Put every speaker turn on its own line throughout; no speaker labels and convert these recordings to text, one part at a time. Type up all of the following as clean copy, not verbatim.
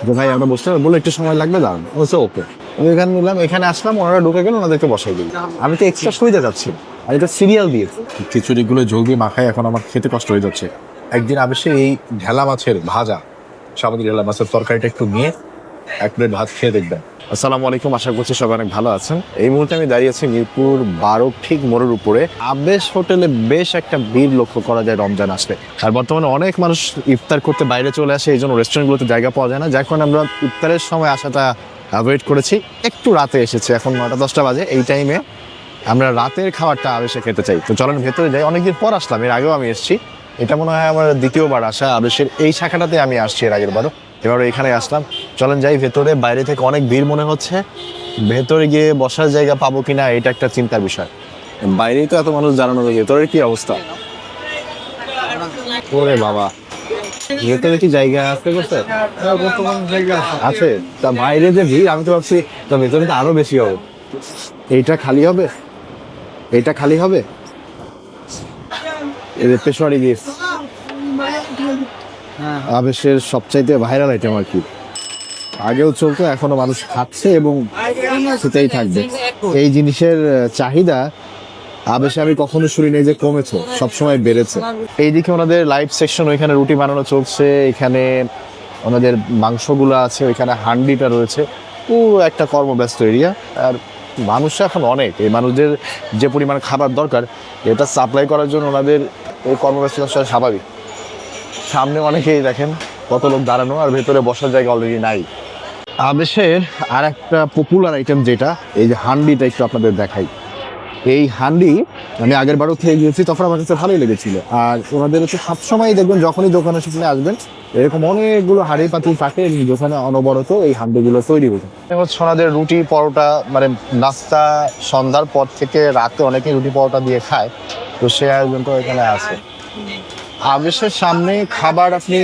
যে ভাই আমরা বসতে বলে একটু সময় লাগবে, দাঁড়ান। বলছে ওকে। আমি এখানে নিলাম, এখানে আসলাম, ওনারা ঢুকে গেল, ওনাদেরকে বসাই দিই। আমি তো এক্সট্রা সুবিধা যাচ্ছি, আর এটা সিরিয়াল দিয়ে খিচুড়িগুলো ঝোল দিয়ে মাখায়, এখন আমার খেতে কষ্ট হয়ে যাচ্ছে। একদিন অবশ্যই এই ঢেলা মাছের ভাজা, সামুদ্রিক ঢেলা মাছের তরকারিটা একটু নিয়ে এক প্লেট ভাত খেয়ে দেখবেন। আসসালামু আলাইকুম, আশা করছি সবাই অনেক ভালো আছেন। এই মুহূর্তে আমি দাঁড়িয়ে আছি মিরপুর 12 ঠিক মোড়ের উপরে আবেশ হোটেলে। বেশ একটা ভিড় লক্ষ্য করা যায় রমজান আসলে, আর বর্তমানে অনেক মানুষ ইফতার করতে বাইরে চলে আসে, এই জন্য রেস্টুরেন্টগুলোতে জায়গা পাওয়া যায় না, যার কারণে আমরা ইফতারের সময় আসাটা অ্যাভয়েড করেছি। একটু রাতে এসেছে, এখন 9টা-10টা বাজে। এই টাইমে আমরা রাতের খাবারটা আবেশে খেতে চাই, তো চলেন ভেতরে যাই। অনেকদিন পর আসলাম, এর আগেও আমি এসেছি, এটা মনে হয় আমার দ্বিতীয়বার আসা। আবেশের এই শাখাটাতে আমি আসছি এর আগের বারও, এবারও এখানে আসলাম। চলেন যাই ভেতরে। বাইরে থেকে অনেক ভিড় মনে হচ্ছে, ভেতরে গিয়ে বসার জায়গা পাবো কিনা এটা একটা চিন্তার বিষয়। বাইরেই তো এত মানুষ দাঁড়ানো, ভেতরের কি অবস্থা? ওরে বাবা, ভেতরে কি জায়গা আছে? করতে আছে? তা বাইরে যে ভিড়, আমি তো ভাবছি তা ভেতরে তো আরো বেশি হবে। এইটা খালি হবে, এইটা খালি হবে। এদের পেশোয়ারি গিফট আবেশের সবচাইতে ভাইরাল আইটেম আর কি। আগেও চলতো, এখনো মানুষ খাচ্ছে এবং সেটাই থাকবে। এই জিনিসের চাহিদা আবেশে আমি কখনো শুনি নাই যে কমেছে, সবসময় বেড়েছে। এইদিকে ওনাদের লাইভ সেকশন, ওইখানে রুটি বানানো চলছে, এখানে ওনাদের মাংসগুলো আছে, ওইখানে হান্ডিটা রয়েছে। পুরো একটা কর্মব্যস্ত এরিয়া, আর মানুষ এখন অনেক। এই মানুষদের যে পরিমাণ খাবার দরকার, এটা সাপ্লাই করার জন্য ওনাদের এই কর্মব্যস্ততা স্বাভাবিক। সামনে অনেকেই দেখেন কত লোক দাঁড়ানো, আর ভেতরে বসার জায়গা অলরেডি নাই। আবেশের আর একটা পপুলার আইটেম যেটা, এই যে হান্ডিটা একটু আপনাদের দেখাই। এই হান্ডি আমি আগের বারও খেয়ে গিয়েছি, তখন আমার কাছে ভালোই লেগেছিল। আর ওনাদের হচ্ছে সবসময় দেখবেন যখনই দোকানে সেখানে আসবেন এরকম অনেকগুলো হাঁড়ি পাতিল থাকে, দোকানে অনবরত এই হান্ডিগুলো তৈরি হয়েছে। হচ্ছে ওনাদের রুটি পরোটা, মানে নাস্তা সন্ধ্যার পর থেকে রাতে অনেকেই রুটি পরোটা দিয়ে খায়, তো সে আয়োজনটা এখানে আছে। আবেশের সামনে খাবার আপনি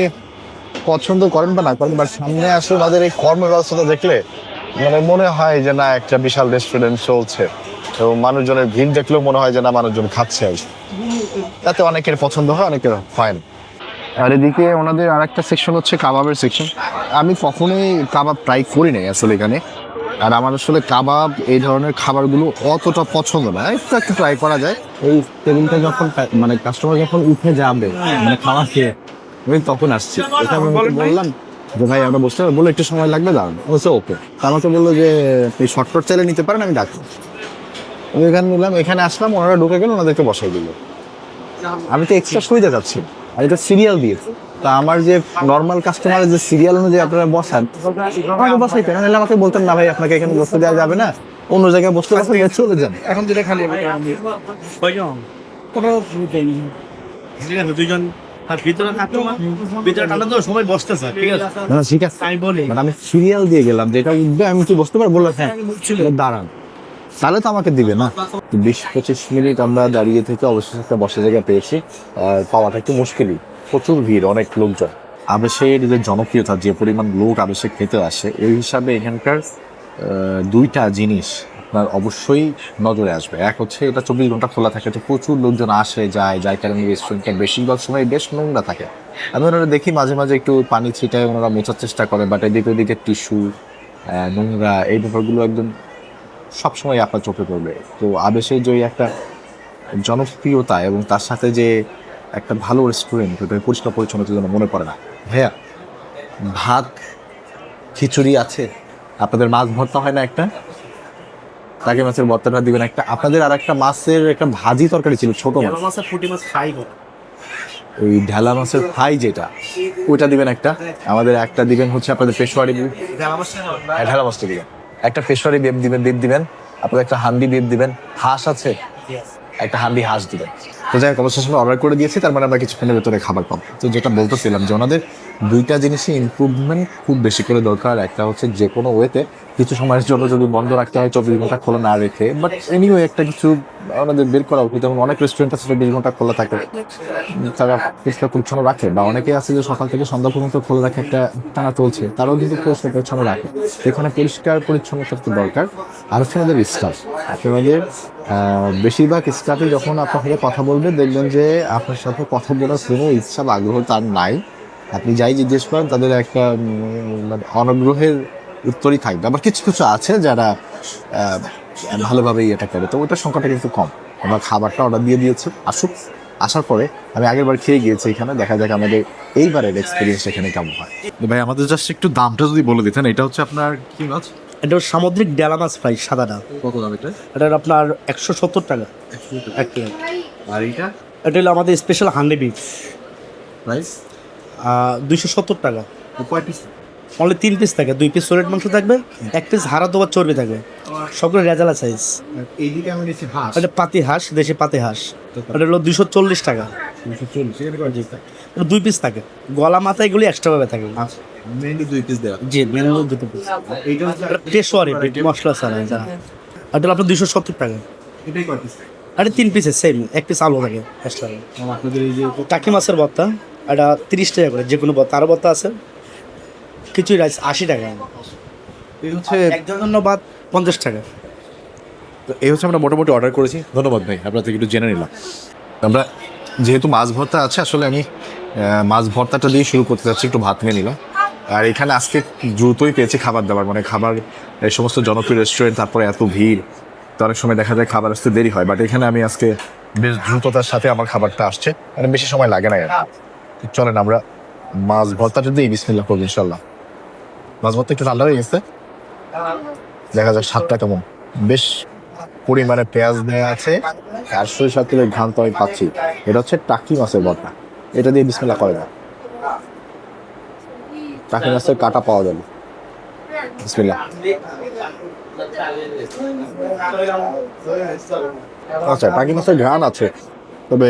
পছন্দ করেন বা না করেন, বাট সামনে আসলে ওনাদের এই কর্মব্যবস্থা দেখলে মানে মনে হয় যে না, একটা বিশাল রেস্টুরেন্ট চলছে, এবং মানুষজনের ভিড় দেখলেও মনে হয় যে না, মানুষজন খাচ্ছে আর কি। তাতে অনেকের পছন্দ হয়, অনেকের হয় না। আর এদিকে ওনাদের আর একটা সেকশন হচ্ছে কাবাবের সেকশন। আমি কখনোই কাবাব ট্রাই করি নাই আসলে এখানে, আর আমার আসলে কাবাব এই ধরনের খাবারগুলো অতটা পছন্দ না। একটু একটা ট্রাই করা যায়। এই টেবিলটা যখন মানে কাস্টমার যখন উঠে যাবে মানে খাওয়া খেয়ে, আমি তখন আসছি। এটা আমি বললাম যে ভাই আমরা বসতে বলে একটু সময় লাগবে, দাঁড়ান। বলছে ওকে। আমাকে বললো যে এই শর্টকাট চাইলে নিতে পারেন, আমি ডাকবো। আমি এখানে নিলাম, এখানে আসলাম, ওনারা ঢুকে গেল, ওনাদেরকে বসাই দিল। আমি তো এক্সট্রা সুবিধা যাচ্ছি, আর এটা সিরিয়াল দিয়ে। তা আমার যে নর্মাল কাস্টমারের যে সিরিয়াল অনুযায়ী আপনারা বসান, আমাকে বসাইতেন, নাহলে আমাকে বলতেন না ভাই আপনাকে এখানে বসতে দেওয়া যাবে না, অন্য জায়গায় বসতে বসতে চলে যান।
এখন যেটা খালি দুইজন ভিতরে থাকতো, ভিতরে ঠান্ডা তো সবাই বসতেছে, ঠিক আছে
না ঠিক আছে,
আমি বলি
আমি সিরিয়াল দিয়ে গেলাম, যেটা উঠবে আমি কি বসতে পারবো? বললাম হ্যাঁ, দাঁড়ান। তাহলে তো আমাকে দিবে না। 20-25 মিনিট আমরা দাঁড়িয়ে থেকে অবশ্যই একটা বসার জায়গা পেয়েছি, আর পাওয়াটা একটু মুশকিলই। প্রচুর ভিড়, অনেক লোকজন। আবেশের যে জনপ্রিয়তা, যে পরিমাণ লোক আবেশে খেতে আসে, এই হিসাবে এখানকার দুইটা জিনিস আপনার অবশ্যই নজরে আসবে। এক হচ্ছে এটা 24 ঘন্টা খোলা থাকে, তো প্রচুর লোকজন আসে যায়, যার কারণে রেস্টুরেন্টটা বেশিরভাগ সময় বেশ নোংরা থাকে। আমি ওনারা দেখি মাঝে মাঝে একটু পানি ছিটায় ওনারা মোছার চেষ্টা করে, বাট এদিকে ওদিকে টিস্যু, নোংরা, এই ব্যাপারগুলো একদম সবসময় আপনার চোখে পড়বে। তো আবেশের যে একটা জনপ্রিয়তা এবং তার সাথে যে একটা ভালো রেস্টুরেন্ট, ওটা পরিষ্কার পরিচ্ছন্নতার জন্য মনে পড়ে না। ভাইয়া ভাত খিচুড়ি আছে? আপনাদের মাছ ভর্তা হয় না একটা? তাকে মাছের ভর্তাটা দিবেন একটা। আপনাদের আর একটা মাছের একটা ভাজি তরকারি ছিল, ছোট মাছ,
ফুটি মাছ খাই করে
ওই ঢেলা মাছের ফ্রাই যেটা, ওইটা দিবেন একটা। আমাদের একটা দিবেন হচ্ছে আপনাদের পেশোয়ারি বিফ, ঢেলা মাছটা দিবেন একটা। পেশোয়ারি বিফ দিবেন, আপনাদের একটা হান্ডি বিফ দিবেন। হাঁস আছে? একটা হান্ডি হাঁস দিবেন। তো যাই হোক, অবশেষে অর্ডার করে দিয়েছি, তার মানে আমরা কিছুক্ষণের ভেতরে খাবার পাবো। তো যেটা বলতেছিলাম যে ওনাদের দুইটা জিনিসই ইমপ্রুভমেন্ট খুব বেশি করে দরকার। একটা হচ্ছে যে কোনো ওয়েতে কিছু সময়ের জন্য যদি বন্ধ রাখতে হয় 24 ঘন্টা খোলা না রেখে, বাট এনিওয়ে একটা কিছু আমাদের বের করা উচিত। এবং অনেক রেস্টুরেন্ট আছে 24 ঘন্টা খোলা থাকে, তারা পরিষ্কার পরিচ্ছন্ন রাখে, বা অনেকে আছে যে সকাল থেকে সন্ধ্যা পর্যন্ত খোলা রাখে, একটা টানা চলছে, তারাও কিন্তু পরিষ্কার পরিচ্ছন্ন রাখে। এখানে পরিষ্কার পরিচ্ছন্নতা দরকার। আর হচ্ছে আমাদের স্টাফ, আপনাদের বেশিরভাগ স্টাফে যখন আপনার সাথে কথা বলবে দেখবেন যে আপনার সাথে কথা বলার কোনো ইচ্ছা বা আগ্রহ তার নাই। আপনি যাই জিজ্ঞেস করেন তাদের একটা মানে অনগ্রহের উত্তরই থাকবে। আবার কিছু কিছু আছে যারা ভালোভাবেই এটা করে, তো ওটার সংখ্যাটা কিন্তু কম। আমরা খাবারটা অর্ডার দিয়ে দিয়েছি, আসার পরে আমি আগের বার খেয়ে গিয়েছি এখানে, দেখা যাক আমাদের এইবারের এক্সপিরিয়েন্স এখানে কেমন হয়। ভাই আমাদের জাস্ট একটু দামটা যদি বলে দিতেন। এটা হচ্ছে আপনার কি মাছ?
এটা সামুদ্রিক ডেলা মাছ ফ্রাই সাদাটা,
কত দাম এটা?
এটার আপনার 170 টাকা এক প্লেট।
আর এইটা
এটা হলো আমাদের স্পেশাল হান্ডি বিফ,
প্রাইস
270 টাকা।
কয় পিস?
অনলি 3 পিস থাকে, 2 পিস সোলেট মাংস থাকবে, 1 পিস হাড়া দোবার চর্বি থাকবে, সবগুলো রেজালা সাইজ।
এইদিকে আমি নিচ্ছি হাঁস।
এটা পাতি হাঁস, দেশি পাতি হাঁস, এটা হলো 240 টাকা। 2 পিস থাকে, গলা মাথা এগুলি এক্সট্রা ভাবে থাকে।
আচ্ছা, মেনলি 2 পিস দেওয়া।
জি, মেনু 2 পিস।
এইটা হচ্ছে
টেস্টওয়ারি মশলা ছাড়া যারা, এটা হলো আপনার 270 টাকা।
এটাই কয় পিস?
এটা 3 পিসের সেম, 1 পিস আলু থাকে এক্সট্রা।
আপনাদের এই যে
টাকি মাছের ভর্তা, এটা 30 টাকা করে, যে কোনো ভর্তা। আরও ভর্তা আছে, কিছু রাইস 80 টাকা,
এই হচ্ছে
একজনের জন্য বাদ 50 টাকা।
এই হচ্ছে আমরা মোটামুটি অর্ডার করেছি। ধন্যবাদ ভাই, আপনার থেকে একটু জেনে নিলাম। আমরা যেহেতু মাছ ভর্তা আছে, আসলে আমি মাছ ভর্তাটা দিয়ে শুরু করতে চাচ্ছি, একটু ভাত নিয়ে নিলাম। আর এখানে আজকে দ্রুতই পেয়েছি খাবার দাবার, মানে খাবার এই সমস্ত জনপ্রিয় রেস্টুরেন্ট, তারপরে এত ভিড়, তো অনেক সময় দেখা যায় খাবার আসতে দেরি হয়। বাট এখানে আমি আজকে বেশ দ্রুততার সাথে আমার খাবারটা আসছে, মানে বেশি সময় লাগে না। চলেন আমরা মাছ ভর্তাটা দিয়ে বিসমিল্লাহ করবো ইনশাল্লাহ। মাছ ভর্তা একটু ঠান্ডা হয়ে গেছে, দেখা যাক স্বাদটা কেমন। বেশ পরিমাণে পেঁয়াজ দেওয়া আছে, আর সরিষার তেলের ঘ্রাণ তো আমি পাচ্ছি। এটা হচ্ছে টাকি মাছের ভর্তা, এটা দিয়ে বিসমিল্লাহ করে না। টাকি মাছের কাটা পাওয়া যাবে, বিসমিল্লাহ। আচ্ছা, টাকি মাছের ঘ্রাণ আছে, তবে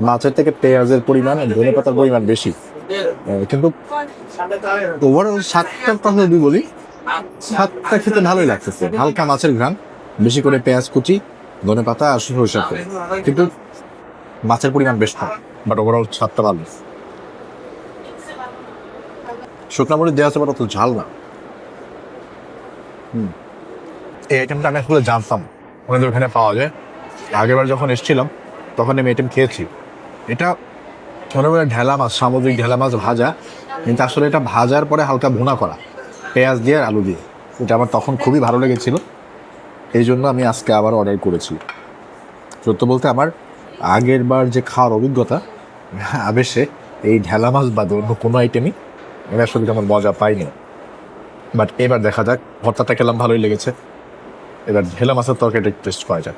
মাছের থেকে পেঁয়াজের পরিমাণ, ধনে পাতার পরিমাণ বেশি। কিন্তু ওভারঅল স্বাদটার কথা যদি বলি, স্বাদটা খেতে ভালোই লাগতেছে। হালকা মাছের ঘ্রাণ, বেশি করে পেঁয়াজ কুচি, ধনে পাতা আর সরিষার তেল, কিন্তু মাছের পরিমাণ বেশ কম, বাট ওভারঅল স্বাদটা ভালো। শুকনো মরিচ দেওয়া আছে, বাট অত ঝাল না। এই আইটেমটা আমি আসলে জানতাম ওনাদের ওখানে পাওয়া যায়। আগেরবার যখন এসেছিলাম তখন আমি আইটেম খেয়েছি। এটা ছোটোবেলায় ঢেলা মাছ, সামুদ্রিক ঢেলা মাছ ভাজা, কিন্তু আসলে এটা ভাজার পরে হালকা ভুনা করা পেঁয়াজ দিয়ে আর আলু দিয়ে। এটা আমার তখন খুবই ভালো লেগেছিল, এই জন্য আমি আজকে আবার অর্ডার করেছি। সত্য বলতে আমার আগের বার যে খাওয়ার অভিজ্ঞতা, আবেশে এই ঢেলা মাছ বাদে অন্য কোনো আইটেমই আমি আসলে তেমন মজা পাইনি। বাট এবার দেখা যাক, ভর্তাটা খেলাম, ভালোই লেগেছে। এবার ঢেলা মাছের তরকারিটা টেস্ট করা যাক।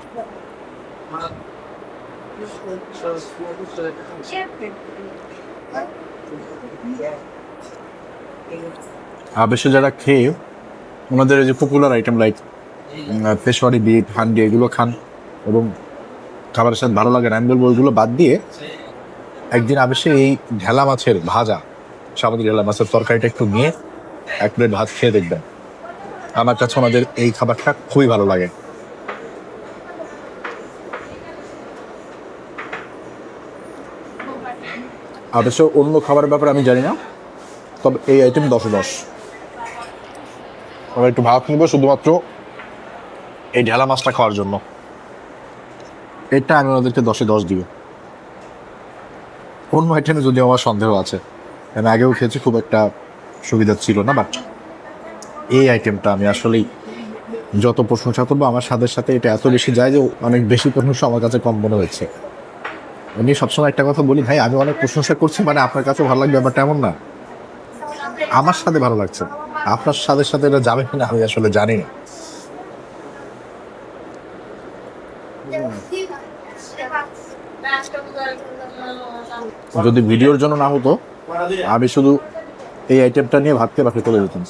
আবেশে যারা খেয়ে ওনাদের এই যে পপুলার আইটেম লাইক পেশোয়ারি বিট, হান্ডি এগুলো খান এবং খাবারের সাথে ভালো লাগে না, আমি বলবো ওইগুলো বাদ দিয়ে একদিন আবেশে এই ঢেলা মাছের ভাজা, সামুদ্রিক ঢেলা মাছের তরকারিটা একটু নিয়ে এক প্লেট ভাত খেয়ে দেখবেন। আমার কাছে ওনাদের এই খাবারটা খুবই ভালো লাগে। অবশ্য অন্য খাবারের ব্যাপারে আমি জানি না, তবে এই আইটেম 10-10। আমরা একটু ভাত নিব শুধুমাত্র এই ঢেলা মাছটা খাওয়ার জন্য, এটা আমি ওনাদেরকে 10-10 দিব। অন্য আইটেমে যদিও আমার সন্দেহ আছে, আমি আগেও খেয়েছি, খুব একটা সুবিধা ছিল না, বাট এই আইটেমটা আমি আসলেই যত প্রশংসা করবো আমার স্বাদের সাথে এটা এত বেশি যায় যে অনেক বেশি প্রশংসা আমার কাছে কম মনে হয়েছে। আমি সবসময় একটা কথা বলি, ভাই আমি অনেক প্রশংসা করছি মানে আপনার কাছে ভালো লাগবে ব্যাপারটা এমন না। আমার সাথে ভালো লাগছে, আপনার স্বাদের সাথে এটা যাবে কিনা আমি আসলে জানি না। যদি ভিডিওর জন্য না হতো, আমি শুধু এই আইটেমটা নিয়ে ভাতকে বাকি চলে যেতাম।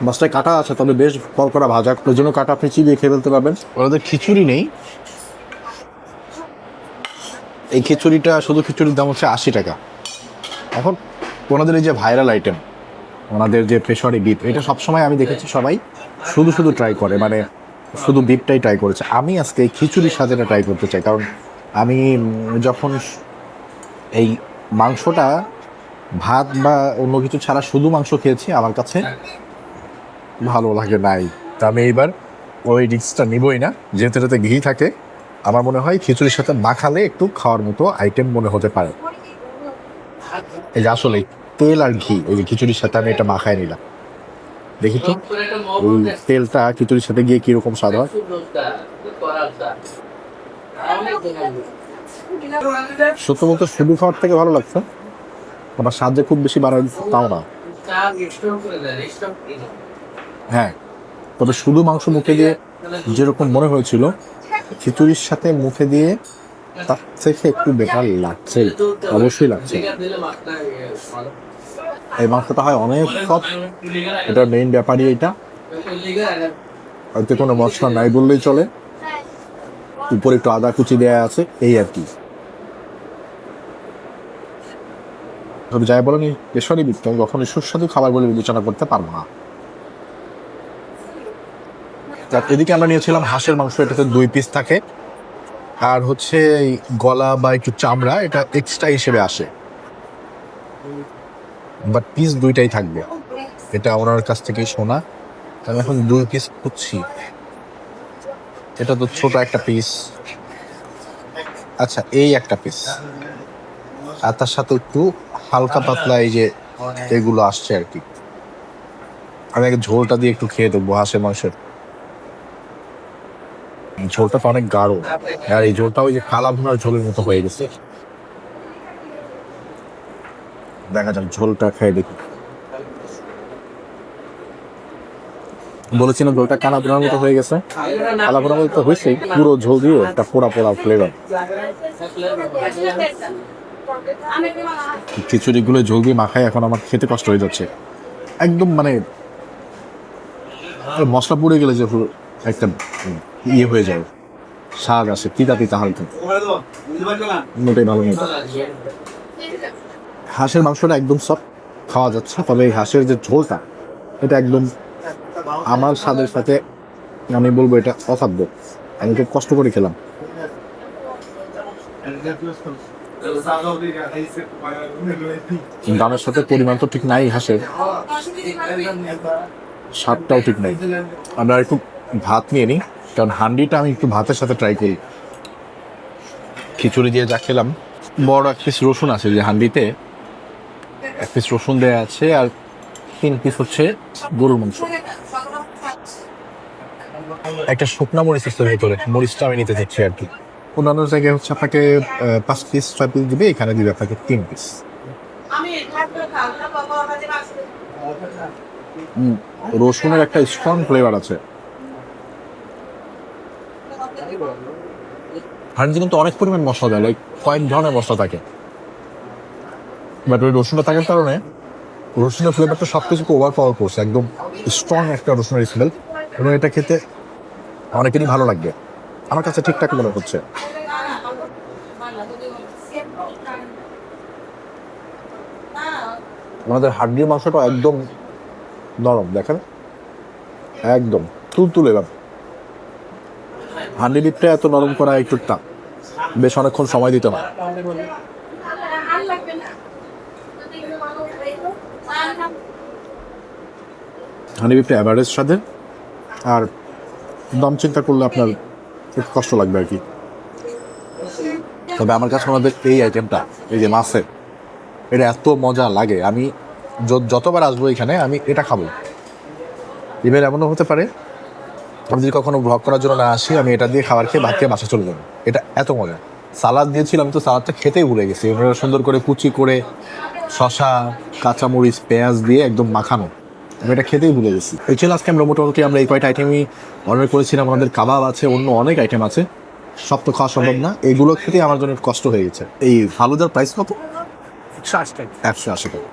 মাছটায় কাটা আছে, তবে বেশ কড়কড়া ভাজা, ওই জন্য কাটা আপনি চিবিয়ে খেয়ে ফেলতে পারবেন। ওদের খিচুড়ি নেই, এই খিচুড়িটা শুধু খিচুড়ির দাম হচ্ছে 80 টাকা। এখন ওনাদের এই যে ভাইরাল আইটেম, ওনাদের যে পেশোয়ারি বিফ, এটা সবসময় আমি দেখেছি সবাই শুধু শুধু ট্রাই করে, মানে শুধু বিফটাই ট্রাই করেছে। আমি আজকে এই খিচুড়ির সাথে এটা ট্রাই করতে চাই, কারণ আমি যখন এই মাংসটা ভাত বা অন্য কিছু ছাড়া শুধু মাংস খেয়েছি, আমার কাছে ভালো লাগে নাই। তা আমি এইবার ওই রিস্কটা নিবই না, যেহেতু এটাতে ঘি থাকে, আমার মনে হয় খিচুড়ির সাথে মাখালে একটু খাওয়ার মতো আইটেম মনে হতে পারে। এই যে আসলে তেল আর ঘি, এই যে খিচুড়ির সাথে আমি এটা মাখায় নিলাম, দেখি তো ওই তেলটা খিচুড়ির সাথে গিয়ে কিরকম স্বাদ হয়। সত্য বলতে শুধু খাওয়ার থেকে ভালো লাগছে, আমার স্বাদ যে খুব বেশি বাড়ায় তাও না। হ্যাঁ, তবে শুধু মাংস মুখে দিয়ে যেরকম মনে হয়েছিল, খিচুড়ির সাথে মুখে দিয়ে তার থেকে একটু বেটার লাগছে, অবশ্যই লাগছে। এই মাংসটা হয় অনেক সফট, এটার মেইন ব্যাপারই এটা। এতে কোনো মশলা নাই বললেই চলে, উপরে একটু আদা কুচি দেওয়া আছে, এই আর কি। তবে যাই বলেন, পেশরি বৃত্ত কখনো সুস্বাদু খাবার বলে বিবেচনা করতে পারবো না। এদিকে আমরা নিয়েছিলাম হাঁসের মাংস, এটাতে 2 পিস থাকে, আর হচ্ছে এই গলা বা একটু চামড়া এটা এক্সট্রা হিসেবে আসে, বাট পিস 2টাই থাকবে। এটা ওনার কাছ থেকেই শোনা। আমি এখন 2 পিস খুঁজছি, এটা তো ছোট একটা পিস। আচ্ছা, এই একটা পিস, আর তার সাথে একটু হালকা পাতলা এই যে এগুলো আসছে আর কি। আমি আগে ঝোলটা দিয়ে একটু খেয়ে দেখবো হাঁসের মাংসের। ঝোলটা তো অনেক গাঢ়, আর এই ঝোলটা ওই যে কালা ভুনার ঝোলের মতো হয়ে গেছে। দেখা যাক, ঝোলটা খেয়ে দেখি। বলেছিলাম ঝোলটা কালা ভুনার মতো হয়ে গেছে, কালা ভুনার মতো হয়েছে, পুরো ঝোল দিয়ে একটা পোড়া পোড়া ফ্লেভার। খিচুড়িগুলো ঝোল দিয়ে মাখায় এখন আমার খেতে কষ্ট হয়ে যাচ্ছে একদম, মানে মশলা পুড়ে গেলে যে একটা ইয়ে হয়ে যায়, স্বাদ আসে তিতা তিতা হালকা, মোটেই ভালো নেই। হাঁসের মাংসটা একদম সফট, খাওয়া যাচ্ছে, তবে এই হাঁসের যে ঝোলটা এটা একদম আমার স্বাদের সাথে, আমি বলবো এটা অসাধ্য। আমি খুব কষ্ট করে খেলাম। দামের সাথে পরিমাণ তো ঠিক নাই হাঁসের, স্বাদটাও ঠিক নাই। আমরা একটু ভাত নিয়ে নিই, কারণ হান্ডিটা আমি একটু ভাতের সাথে ট্রাই করি। খিচুড়ি দিয়ে যা খেলাম, বড় 1 পিস রসুন আছে যে হান্ডিতে, 1 পিস রসুন দেওয়া আছে, আর 3 পিস হচ্ছে গরুর মাংস। একটা শুকনা মরিচ আছে ভেতরে, মরিচটা আমি নিতে চাচ্ছি আর কি। অন্যান্য জায়গায় হচ্ছে আপনাকে 5 পিস 6 পিস দিবে, এখানে দিবে আপনাকে 3 পিস। রসুনের একটা স্ট্রং ফ্লেভার আছে। হান্ডি কিন্তু অনেক পরিমাণ মশলা দেয়, লাইক কয়েক ধরনের মশলা থাকে, বাট ওই রসুনটা থাকার কারণে রসুনের ফ্লেভারটা সব কিছুকে ওভার পাওয়ার করছে, একদম স্ট্রং একটা রসুনের স্মেল, এবং এটা খেতে অনেকেরই ভালো লাগবে। আমার কাছে ঠিকঠাক মনে হচ্ছে। আমাদের হাড্ডির মাংসটা একদম নরম, দেখেন একদম তুলতুলে ভাব। হান্ডি ডিপটা এত নরম করা একটু টাফ, বেশ অনেকক্ষণ সময় দিতে হয়। হান্ডি ডিপটা অ্যাভারেজ স্বাদের, আর দাম চিন্তা করলে আপনার একটু কষ্ট লাগবে আর কি। তবে আমার কাছে আমাদের এই আইটেমটা, এই যে মাছের, এটা এত মজা লাগে, আমি যতবার আসবো এখানে আমি এটা খাবো। ইভেন এমনও হতে পারে আমি যদি কখনো ব্লগ করার জন্য না আসি, আমি এটা দিয়ে খাবার খেয়ে ভাত খেয়ে বাসা চলে যাবো। এটা এত মজা। সালাদ দিয়েছিলাম, তো সালাদটা খেতেই ভুলে গেছি। ওনারা সুন্দর করে কুচি করে শশা, কাঁচামরিচ, পেঁয়াজ দিয়ে একদম মাখানো, আমি এটা খেতেই ভুলে গেছি। এই ছিল আজকে আমরা মোটামুটি এই কয়টা আইটেমই অর্ডার করেছিলাম। আমাদের কাবাব আছে, অন্য অনেক আইটেম আছে, সব তো খাওয়া সম্ভব না। এগুলো খেতেই আমার জন্য কষ্ট হয়ে গেছে। এই ফালুদার প্রাইস কত? 180 টাকা।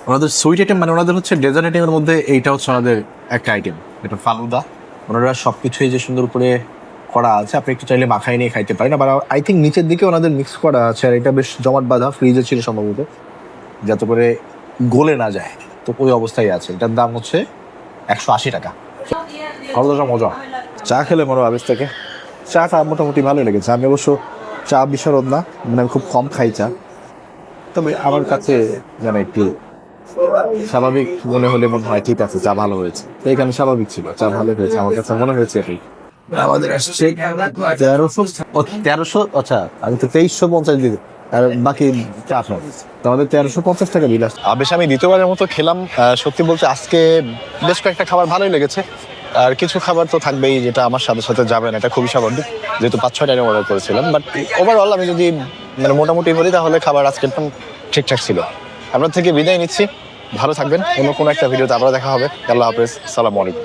ওনাদের সুইট আইটেম, মানে ওনাদের হচ্ছে ডেজার্ট আইটেমের মধ্যে এইটা হচ্ছে ওনাদের একটা আইটেম, এটা ফালুদা। ওনারা সব কিছুই যে সুন্দর করে করা আছে, আপনি একটু চাইলে মাখায় নিয়ে খাইতে পারেন। আবার আই থিঙ্ক নিচের দিকে ওনাদের মিক্স করা আছে, আর এটা বেশ জমাট বাঁধা ফ্রিজে ছিল সম্ভবত, যাতে করে গলে না যায়, তো ওই অবস্থায় আছে। এটার দাম হচ্ছে 180 টাকা। ফালুদাটা মজা। চা খেলে মনে আবেশ থেকে, চাটা মোটামুটি ভালোই লেগেছে। আমি অবশ্য চা বিশারদ না, মানে আমি খুব কম খাই চা, তবে আমার কাছে যেন একটু স্বাভাবিক মনে হলে মনে হয় ঠিক আছে, চা ভালো হয়েছে। তো এখানে স্বাভাবিক ছিল, চা ভালো হয়েছে, আমার কাছে মনে হয়েছে এটাই। আমাদের আসছে 1300, আচ্ছা আমি তো 2350 দিই আর বাকি 400, তো আমাদের 1350 টাকা বিল আসছে।
বেশ আমি দ্বিতীয়বারের মতো খেলাম, সত্যি বলতে আজকে বেশ কয়েকটা খাবার ভালোই লেগেছে, আর কিছু খাবার তো থাকবেই যেটা আমার সাথে সাথে যাবে না, এটা খুবই স্বাভাবিক, যেহেতু 5-6টা আইটেম অর্ডার করেছিলাম। বাট ওভারঅল আমি যদি মানে মোটামুটি বলি তাহলে খাবার আজকে একদম ঠিকঠাক ছিল। আপনার থেকে বিদায় নিচ্ছি, ভালো থাকবেন, অন্য কোনো একটা ভিডিওতে আবার দেখা হবে। আল্লাহ হাফেজ, সালামু আলাইকুম।